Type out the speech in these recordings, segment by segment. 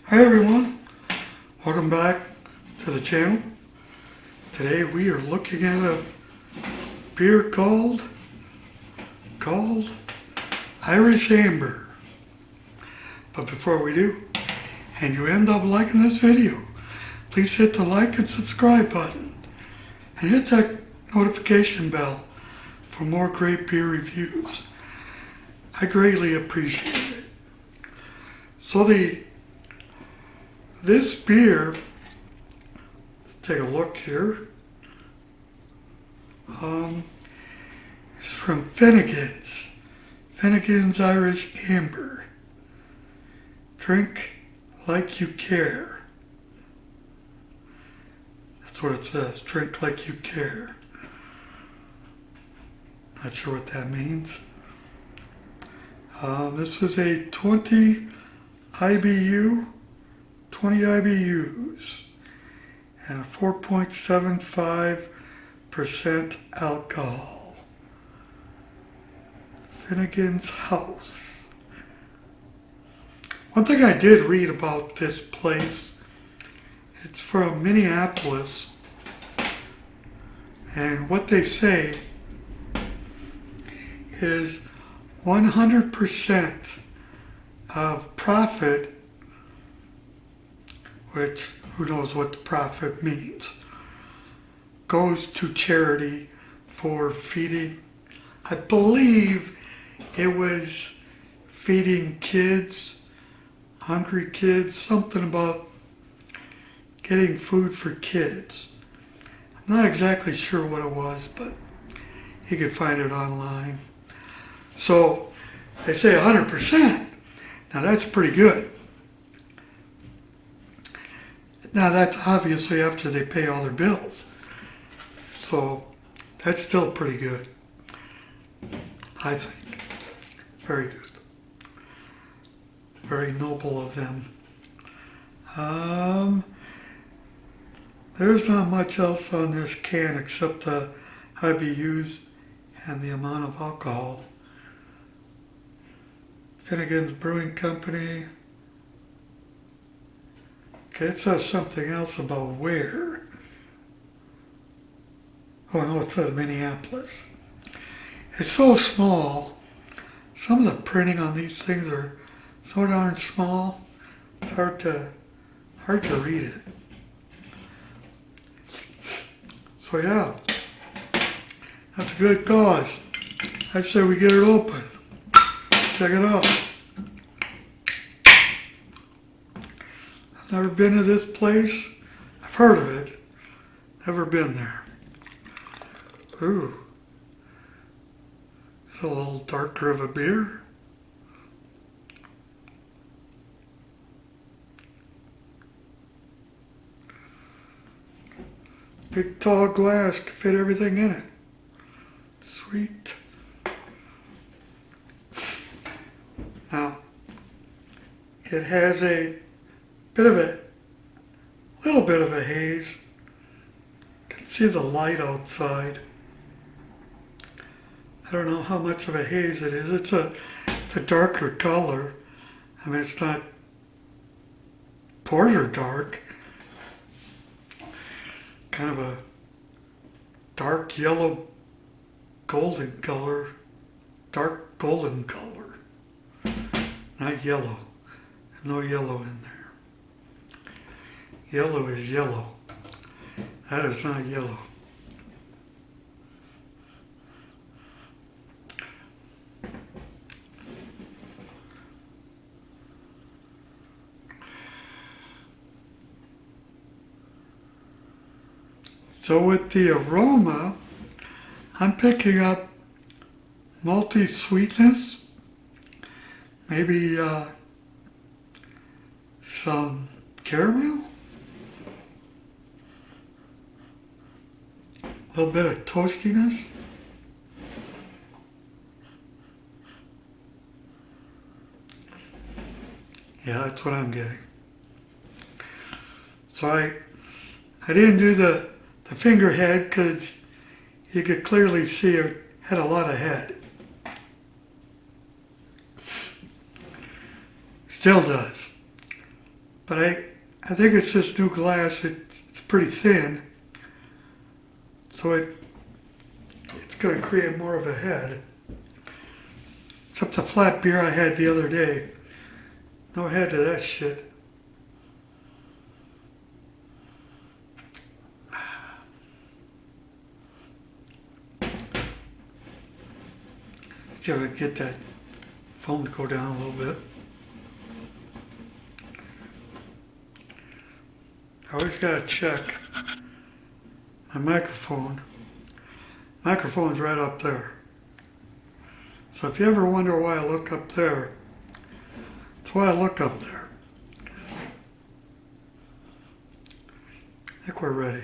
Hi everyone, welcome back to the channel. Today we are looking at a beer called Irish Amber. But before we do, and you end up liking this video, please hit the like and subscribe button and hit that notification bell for more great beer reviews. I greatly appreciate it. So this beer, let's take a look here, it's from Finnegans Irish Amber. Drink like you care. That's what it says, drink like you care. Not sure what that means. This is a 20 IBUs and 4.75% alcohol. Finnegans House. One thing I did read about this place, it's from Minneapolis, and what they say is 100% of profit, which who knows what the profit means, goes to charity for feeding, I believe it was feeding kids, hungry kids, something about getting food for kids. I'm not exactly sure what it was, but you can find it online. So they say 100%. Now that's pretty good. Now that's obviously after they pay all their bills. So that's still pretty good, I think. Very good. Very noble of them. There's not much else on this can except the IBUs and the amount of alcohol. Finnegans Brewing Company. Okay, it says something else about where. Oh no, it says Minneapolis. It's so small. Some of the printing on these things are so darn small. It's hard to read it. So yeah, that's a good cause. I say we get it open. Check it out. I've never been to this place. I've heard of it. Never been there. Ooh. It's a little darker of a beer. Big tall glass to fit everything in it. Sweet. Now, it has a little bit of a haze. You can see the light outside. I don't know how much of a haze it is. It's a darker color. I mean, it's not porter dark. Kind of a dark yellow golden color. Dark golden color. Not yellow. No yellow in there. Yellow is yellow. That is not yellow. So with the aroma, I'm picking up malty sweetness, maybe some caramel, a little bit of toastiness. Yeah, that's what I'm getting. So I didn't do the finger head because you could clearly see it had a lot of head. Still does. But I think it's this new glass. It's pretty thin, so it's going to create more of a head. Except the flat beer I had the other day. No head to that shit. See if I can get that phone to go down a little bit. I always gotta check my microphone. Microphone's right up there. So if you ever wonder why I look up there, that's why I look up there. I think we're ready.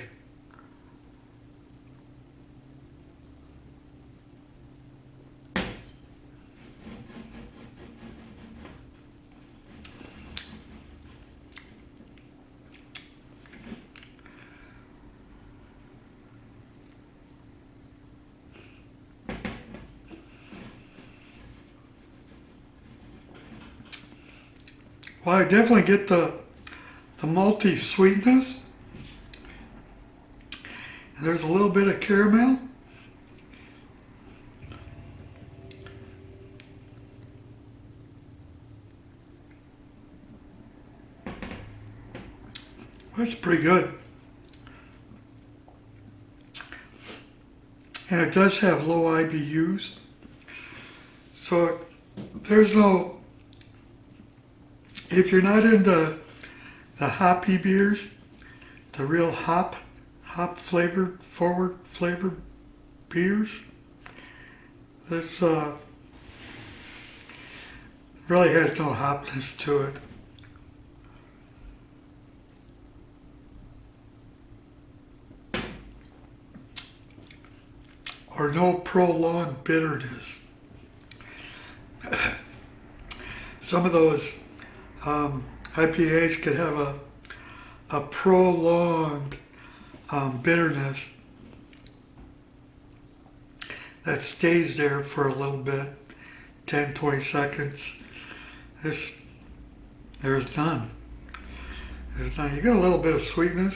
Well, I definitely get the malty sweetness. And there's a little bit of caramel. That's pretty good. And it does have low IBUs. So there's no, if you're not into the hoppy beers, the real hop flavored, forward flavored beers, this really has no hopness to it. Or no prolonged bitterness. Some of those IPAs could have a prolonged bitterness that stays there for a little bit, 10, 20 seconds. There's none. There's none. You get a little bit of sweetness.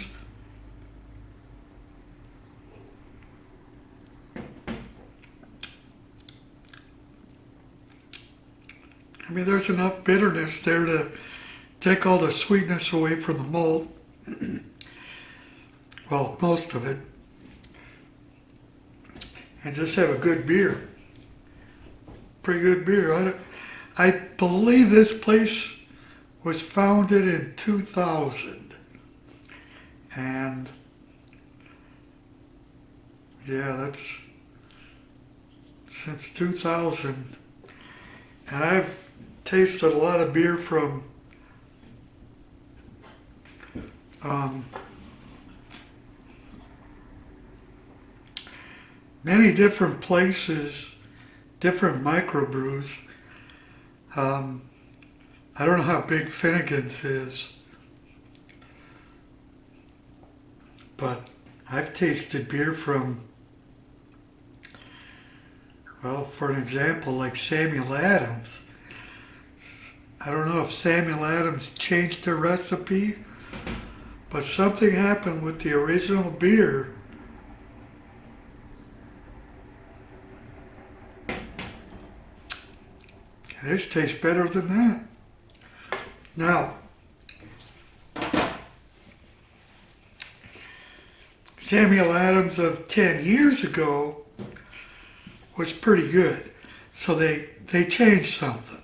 I mean, there's enough bitterness there to take all the sweetness away from the malt. Well, most of it. And just have a good beer. Pretty good beer. I believe this place was founded in 2000. And yeah, that's since 2000. And I've tasted a lot of beer from many different places, different microbrews. I don't know how big Finnegans is, but I've tasted beer from, well, for an example, like Samuel Adams. I don't know if Samuel Adams changed their recipe, but something happened with the original beer. This tastes better than that. Now, Samuel Adams of 10 years ago was pretty good. So they changed something.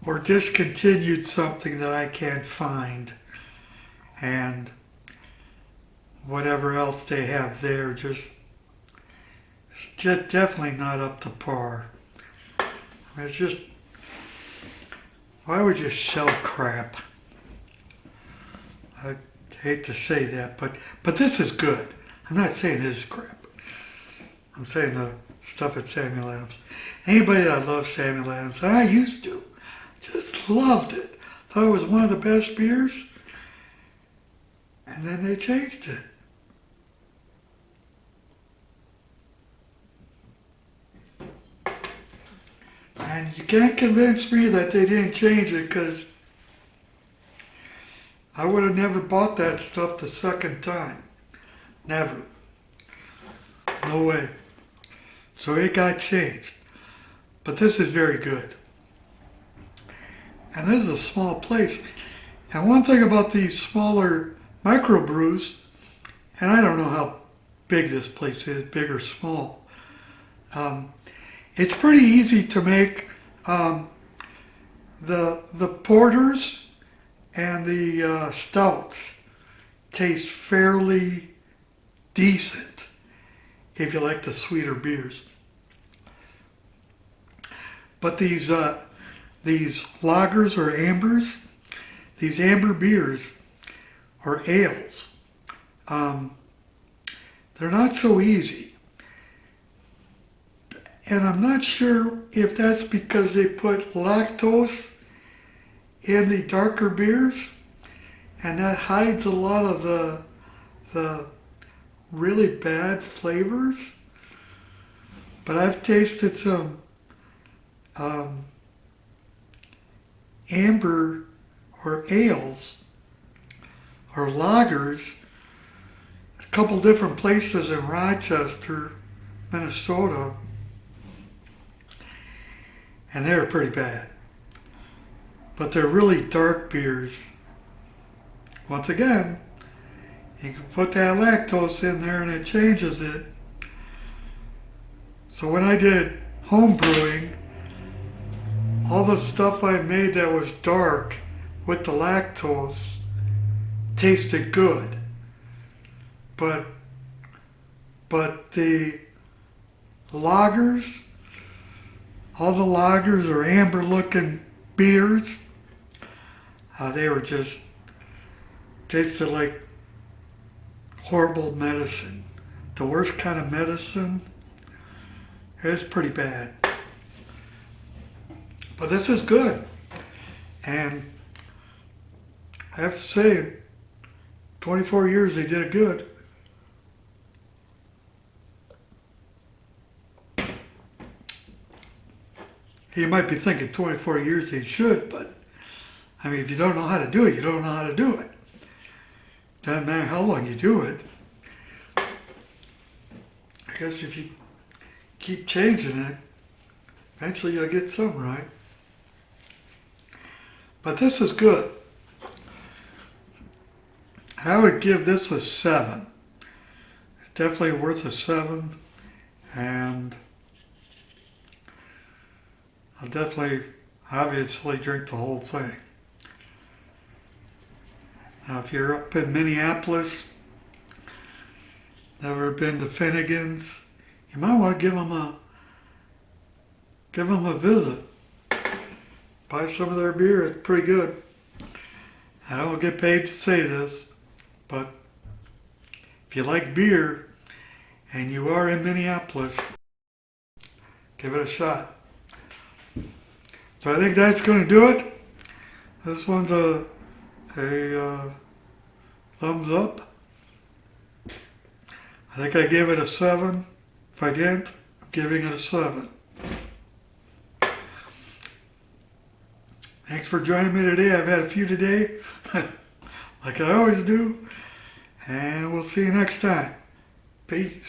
Or discontinued something that I can't find. And whatever else they have there, just definitely not up to par. I mean, it's just, why would you sell crap? I hate to say that, but this is good. I'm not saying this is crap. I'm saying the stuff at Samuel Adams. Anybody that loves Samuel Adams, and I used to, just loved it. Thought it was one of the best beers. And then they changed it. And you can't convince me that they didn't change it, because I would have never bought that stuff the second time. Never. No way. So it got changed. But this is very good. And this is a small place. And one thing about these smaller microbrews, and I don't know how big this place is, big or small, it's pretty easy to make the porters and the stouts taste fairly decent if you like the sweeter beers. But these lagers or ambers, these amber beers or ales, they're not so easy. And I'm not sure if that's because they put lactose in the darker beers, and that hides a lot of the really bad flavors. But I've tasted some amber or ales or lagers a couple different places in Rochester, Minnesota, and they're pretty bad. But they're really dark beers. Once again, you can put that lactose in there and it changes it. So when I did home brewing, all the stuff I made that was dark with the lactose tasted good. But the lagers, all the lagers or amber looking beers, they were just tasted like horrible medicine. The worst kind of medicine. It's pretty bad. But this is good. And I have to say, 24 years they did it good. You might be thinking 24 years they should, but I mean, if you don't know how to do it, you don't know how to do it. Doesn't matter how long you do it. I guess if you keep changing it, eventually you'll get some right. But this is good. I would give this a 7. It's definitely worth a 7, and I'll definitely, obviously, drink the whole thing. Now, if you're up in Minneapolis, never been to Finnegans, you might want to give them a visit. Buy some of their beer. It's pretty good. I don't get paid to say this, but if you like beer and you are in Minneapolis, give it a shot. So I think that's going to do it. This one's a thumbs up. I think I gave it a 7. If I didn't, I'm giving it a 7. Thanks for joining me today. I've had a few today, like I always do. And we'll see you next time. Peace.